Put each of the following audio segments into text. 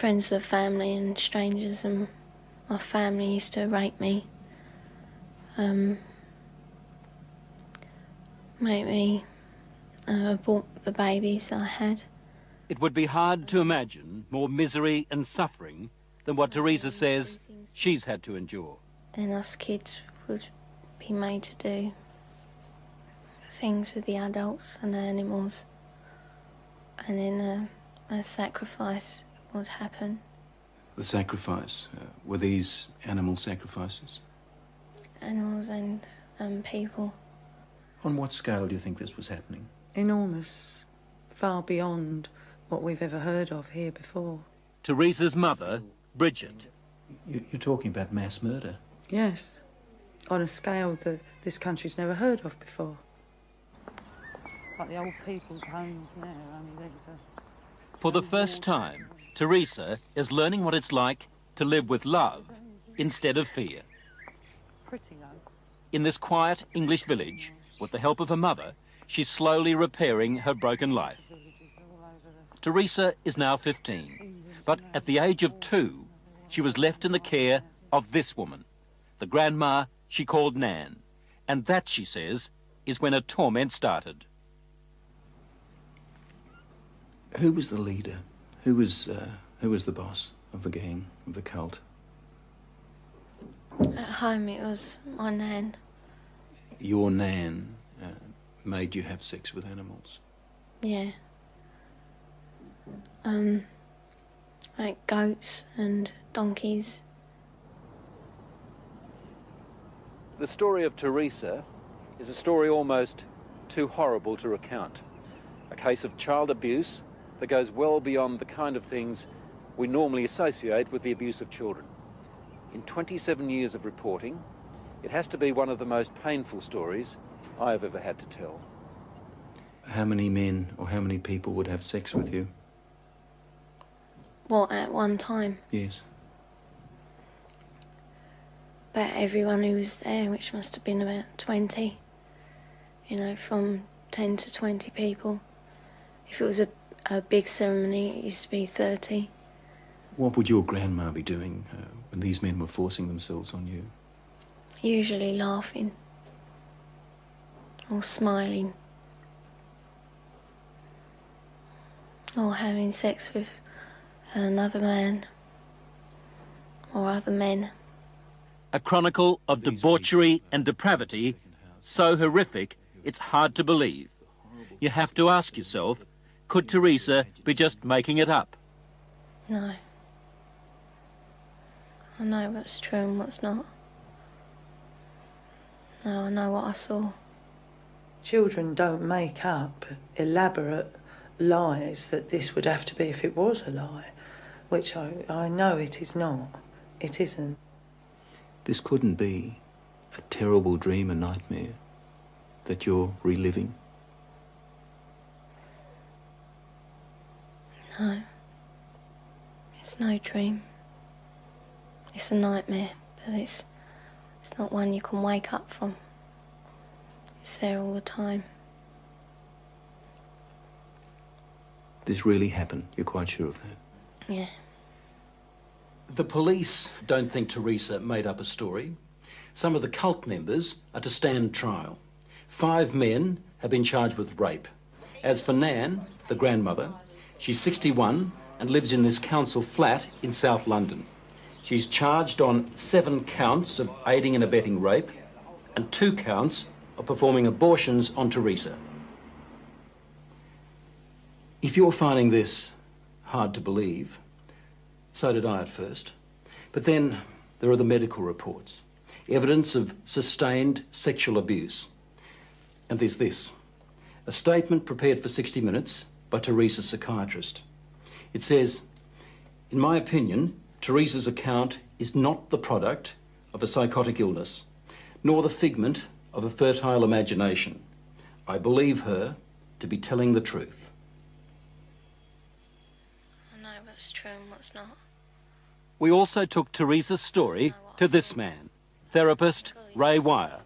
friends of the family and strangers, and my family used to rape me, make me abort the babies I had. It would be hard to imagine more misery and suffering than what Theresa says she's had to endure. And us kids would be made to do things with the adults and the animals, and then a sacrifice would happen. The sacrifice, were these animal sacrifices? Animals and people. On what scale do you think this was happening? Enormous, far beyond what we've ever heard of here before. Theresa's mother, Bridget. You're talking about mass murder? Yes, on a scale that this country's never heard of before. Like the old people's homes now, only these are... For the first time, Theresa is learning what it's like to live with love instead of fear. Pretty low. In this quiet English village, with the help of her mother, she's slowly repairing her broken life. Theresa is now 15, but at the age of 2, she was left in the care of this woman, the grandma she called Nan. And that, she says, is when her torment started. Who was the leader? Who was the boss of the gang, of the cult? At home it was my Nan. Your Nan made you have sex with animals? Yeah. Like goats and donkeys. The story of Theresa is a story almost too horrible to recount. A case of child abuse that goes well beyond the kind of things we normally associate with the abuse of children. In 27 years of reporting, it has to be one of the most painful stories I have ever had to tell. How many men or how many people would have sex with you? What, at one time? Yes. About everyone who was there, which must have been about 20. You know, from 10 to 20 people. If it was a big ceremony, it used to be 30. What would your grandma be doing when these men were forcing themselves on you? Usually laughing. Or smiling. Or having sex with another man. Or other men. A chronicle of debauchery and depravity so horrific it's hard to believe. You have to ask yourself, could Theresa be just making it up? No. I know what's true and what's not. No, I know what I saw. Children don't make up elaborate lies that this would have to be if it was a lie, which I know it is not. It isn't. This couldn't be a terrible dream, a nightmare that you're reliving? No. It's no dream. It's a nightmare, but it's not one you can wake up from. It's there all the time. This really happened? You're quite sure of that? Yeah. The police don't think Theresa made up a story. Some of the cult members are to stand trial. 5 men have been charged with rape. As for Nan, the grandmother, she's 61 and lives in this council flat in South London. She's charged on 7 counts of aiding and abetting rape and 2 counts of performing abortions on Theresa. If you're finding this hard to believe, so did I at first. But then there are the medical reports, evidence of sustained sexual abuse. And there's this, a statement prepared for 60 Minutes by Theresa's psychiatrist. It says, in my opinion, Theresa's account is not the product of a psychotic illness, nor the figment of a fertile imagination. I believe her to be telling the truth. I know what's true and what's not. We also took Theresa's story to this man, therapist Ray Wire.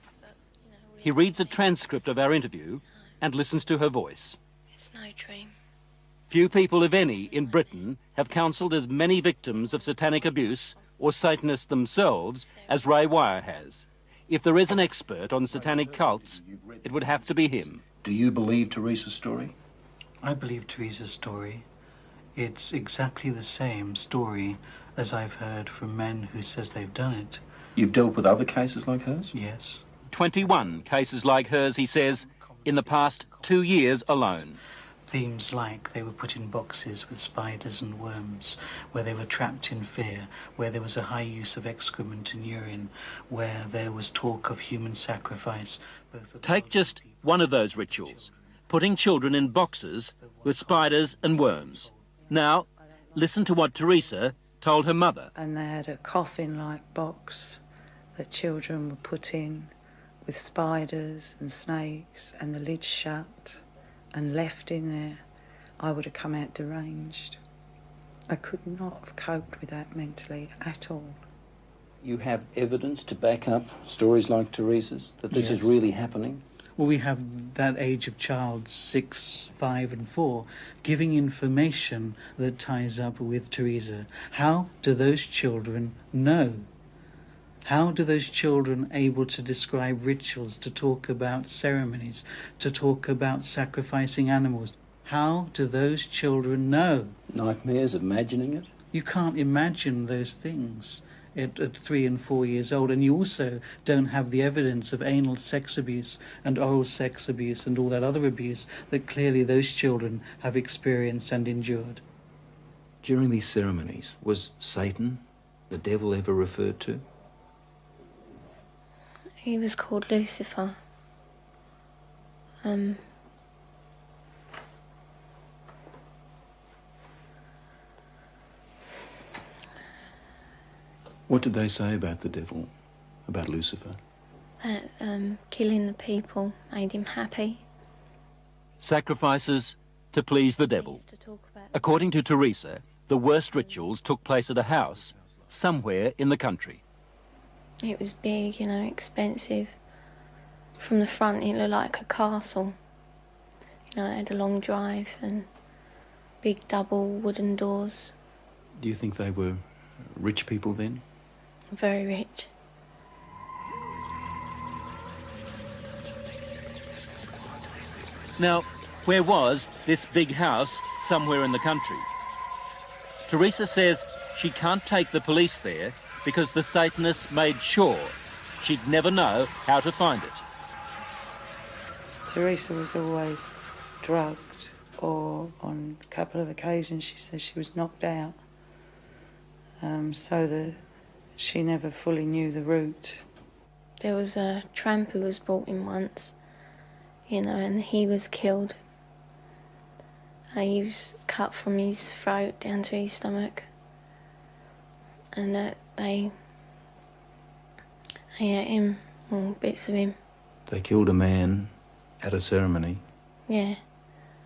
He reads a transcript of our interview and listens to her voice. It's no dream. Few people, if any, in Britain have counselled as many victims of satanic abuse or Satanists themselves as Rewire has. If there is an expert on satanic cults, it would have to be him. Do you believe Teresa's story? I believe Teresa's story. It's exactly the same story as I've heard from men who says they've done it. You've dealt with other cases like hers? Yes. 21 cases like hers, he says, in the past 2 years alone. Themes like they were put in boxes with spiders and worms, where they were trapped in fear, where there was a high use of excrement and urine, where there was talk of human sacrifice. Take just one of those rituals, putting children in boxes with spiders and worms. Now, listen to what Theresa told her mother. And they had a coffin-like box that children were put in with spiders and snakes and the lid shut and left in there. I would have come out deranged. I could not have coped with that mentally at all. You have evidence to back up stories like Teresa's, that this is really happening? Well, we have that age of child, 6, 5 and 4, giving information that ties up with Theresa. How do those children know? How do those children able to describe rituals, to talk about ceremonies, to talk about sacrificing animals? How do those children know? Nightmares, imagining it? You can't imagine those things at 3 and 4 years old, and you also don't have the evidence of anal sex abuse and oral sex abuse and all that other abuse that clearly those children have experienced and endured. During these ceremonies, was Satan, the devil, ever referred to? He was called Lucifer. What did they say about the devil, about Lucifer? That killing the people made him happy. Sacrifices to please the devil. According to Theresa, the worst rituals took place at a house somewhere in the country. It was big, you know, expensive. From the front it looked like a castle. You know, it had a long drive and big double wooden doors. Do you think they were rich people then? Very rich. Now, where was this big house somewhere in the country? Theresa says she can't take the police there because the Satanists made sure she'd never know how to find it. Theresa was always drugged, or on a couple of occasions she says she was knocked out, so that she never fully knew the route. There was a tramp who was brought in once, you know, and he was killed. He was cut from his throat down to his stomach, and they ate him, or bits of him. They killed a man at a ceremony? Yeah.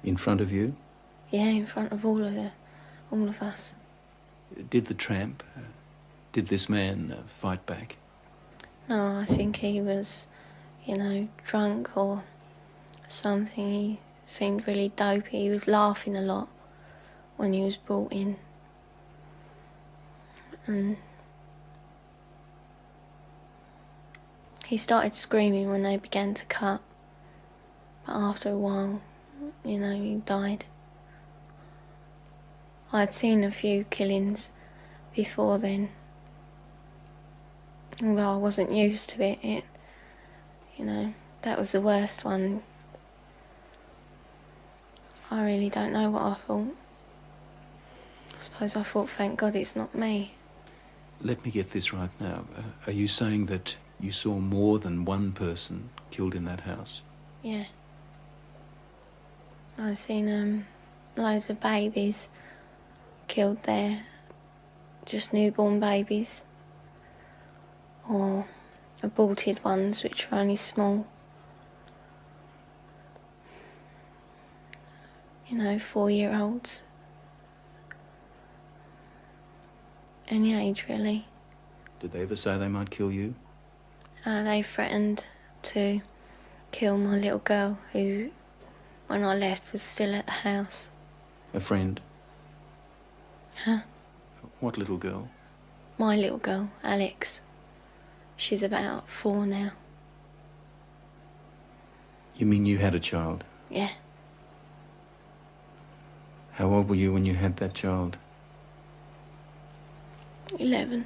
In front of you? Yeah, in front of all of us. Did the tramp, did this man fight back? No, I think he was, you know, drunk or something. He seemed really dopey. He was laughing a lot when he was brought in. And he started screaming when they began to cut. But after a while, you know, he died. I'd seen a few killings before then. Although I wasn't used to it, you know, that was the worst one. I really don't know what I thought. I suppose I thought, thank God it's not me. Let me get this right now. Are you saying that you saw more than one person killed in that house? Yeah. I've seen loads of babies killed there, just newborn babies, or aborted ones which were only small. You know, 4-year-olds. Any age, really. Did they ever say they might kill you? They threatened to kill my little girl, who, when I left, was still at the house. A friend? Huh? What little girl? My little girl, Alex. She's about 4 now. You mean you had a child? Yeah. How old were you when you had that child? 11.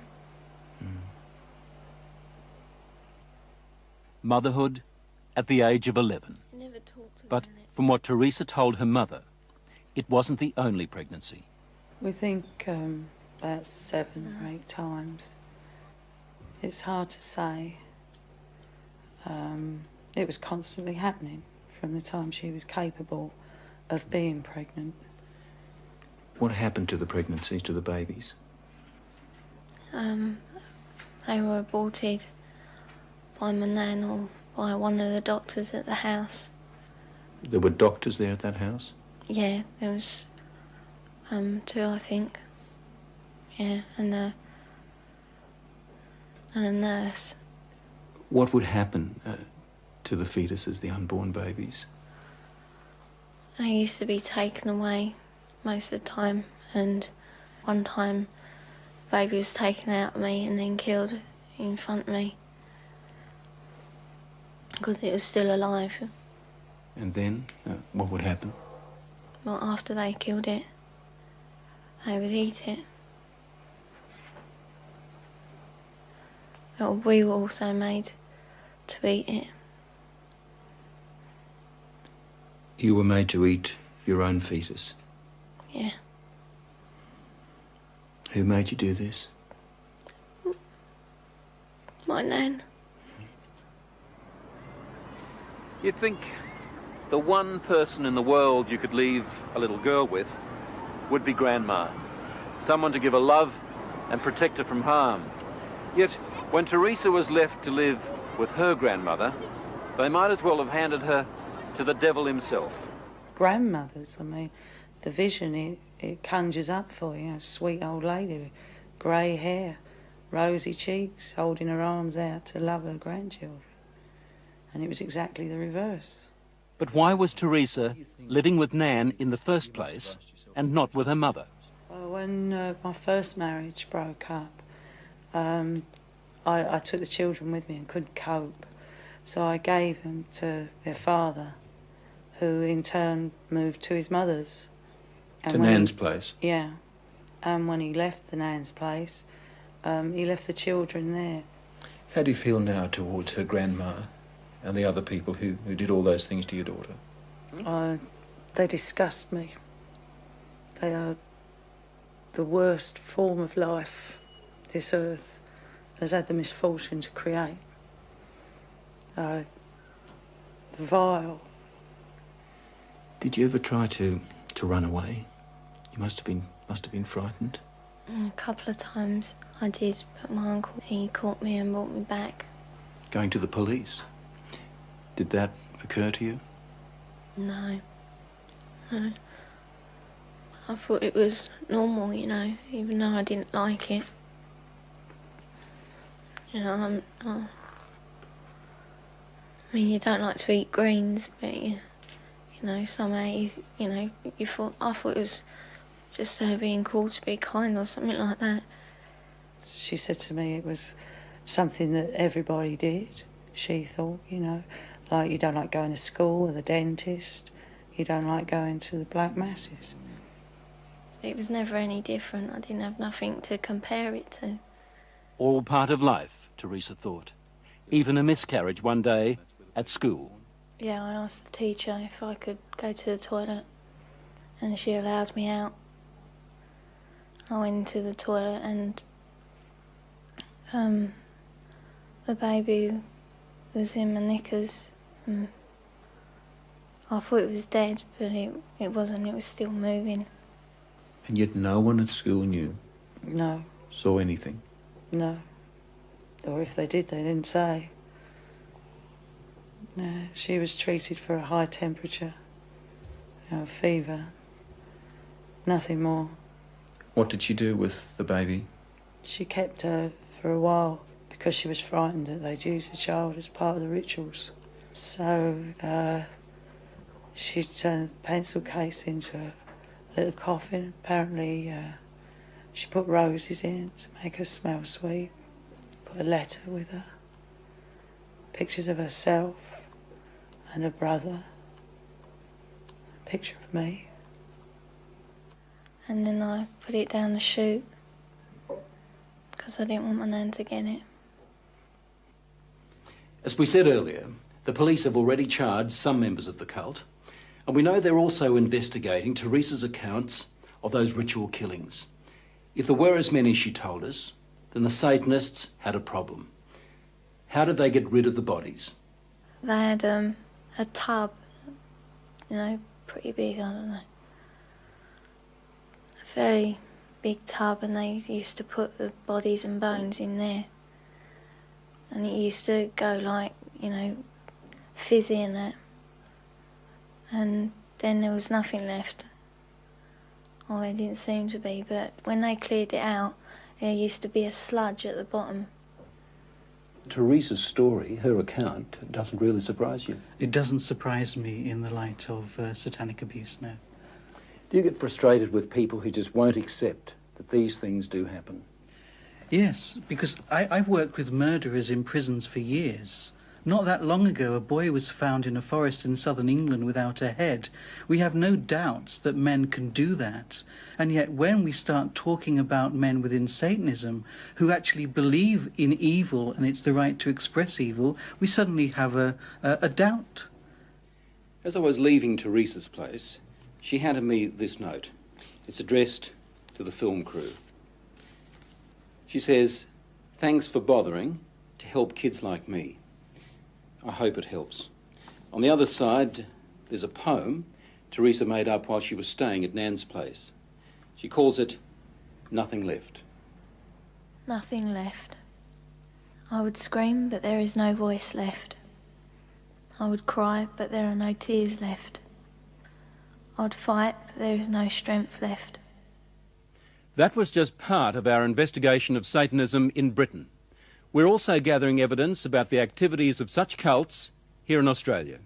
Motherhood at the age of 11. Never talked But about it. from what Theresa told her mother, it wasn't the only pregnancy. We think about 7 or 8 times. It's hard to say. It was constantly happening from the time she was capable of being pregnant. What happened to the pregnancies, to the babies? They were aborted by my nan or by one of the doctors at the house. There were doctors there at that house? Yeah, there was 2, I think. Yeah, and a nurse. What would happen to the fetuses, the unborn babies? I used to be taken away most of the time, and one time the baby was taken out of me and then killed in front of me because it was still alive. And then, what would happen? Well, after they killed it, they would eat it. Well, we were also made to eat it. You were made to eat your own fetus? Yeah. Who made you do this? My nan. You'd think the one person in the world you could leave a little girl with would be Grandma. Someone to give her love and protect her from harm. Yet, when Theresa was left to live with her grandmother, they might as well have handed her to the devil himself. Grandmothers, I mean, the vision it conjures up for you, a sweet old lady with grey hair, rosy cheeks, holding her arms out to love her grandchildren. And it was exactly the reverse. But why was Theresa living with Nan in the first place and not with her mother? Well, when my first marriage broke up, I took the children with me and couldn't cope. So I gave them to their father, who in turn moved to his mother's. To Nan's place? Yeah. And when he left the Nan's place, he left the children there. How do you feel now towards her grandma and the other people who did all those things to your daughter? They disgust me. They are the worst form of life this earth has had the misfortune to create. Vile. Did you ever try to run away? You must have been frightened. A couple of times I did, but my uncle, he caught me and brought me back. Going to the police? Did that occur to you? No. No. I thought it was normal, you know, even though I didn't like it. You know, I mean, you don't like to eat greens, but you know, somehow I thought it was just her being called to be kind or something like that. She said to me it was something that everybody did, she thought, you know, like you don't like going to school or the dentist, you don't like going to the black masses. It was never any different. I didn't have nothing to compare it to. All part of life, Theresa thought. Even a miscarriage one day at school. Yeah, I asked the teacher if I could go to the toilet, and she allowed me out. I went into the toilet and the baby was in my knickers. I thought it was dead, but it wasn't. It was still moving. And yet no one at school knew? No. Saw anything? No. Or if they did, they didn't say. No, she was treated for a high temperature, fever, nothing more. What did she do with the baby? She kept her for a while because she was frightened that they'd use the child as part of the rituals. So she turned a pencil case into little coffin. Apparently she put roses in to make her smell sweet. Put a letter with her. Pictures of herself and her brother. A picture of me. And then I put it down the chute because I didn't want my nan to get it. As we said earlier, the police have already charged some members of the cult, and we know they're also investigating Teresa's accounts of those ritual killings. If there were as many, she told us, then the Satanists had a problem. How did they get rid of the bodies? They had a tub, you know, pretty big, I don't know. A very big tub, and they used to put the bodies and bones in there. And it used to go like, you know, fizzy and that. And then there was nothing left. Or there didn't seem to be, but when they cleared it out, there used to be a sludge at the bottom. Teresa's story, her account, doesn't really surprise you? It doesn't surprise me in the light of satanic abuse, no. Do you get frustrated with people who just won't accept that these things do happen? Yes, because I've worked with murderers in prisons for years. Not that long ago, a boy was found in a forest in southern England without a head. We have no doubts that men can do that. And yet when we start talking about men within Satanism who actually believe in evil and it's the right to express evil, we suddenly have a doubt. As I was leaving Teresa's place, she handed me this note. It's addressed to the film crew. She says, "Thanks for bothering to help kids like me. I hope it helps." On the other side, there's a poem Teresa made up while she was staying at Nan's place. She calls it Nothing Left. Nothing left. I would scream, but there is no voice left. I would cry, but there are no tears left. I'd fight, but there is no strength left. That was just part of our investigation of Satanism in Britain. We're also gathering evidence about the activities of such cults here in Australia.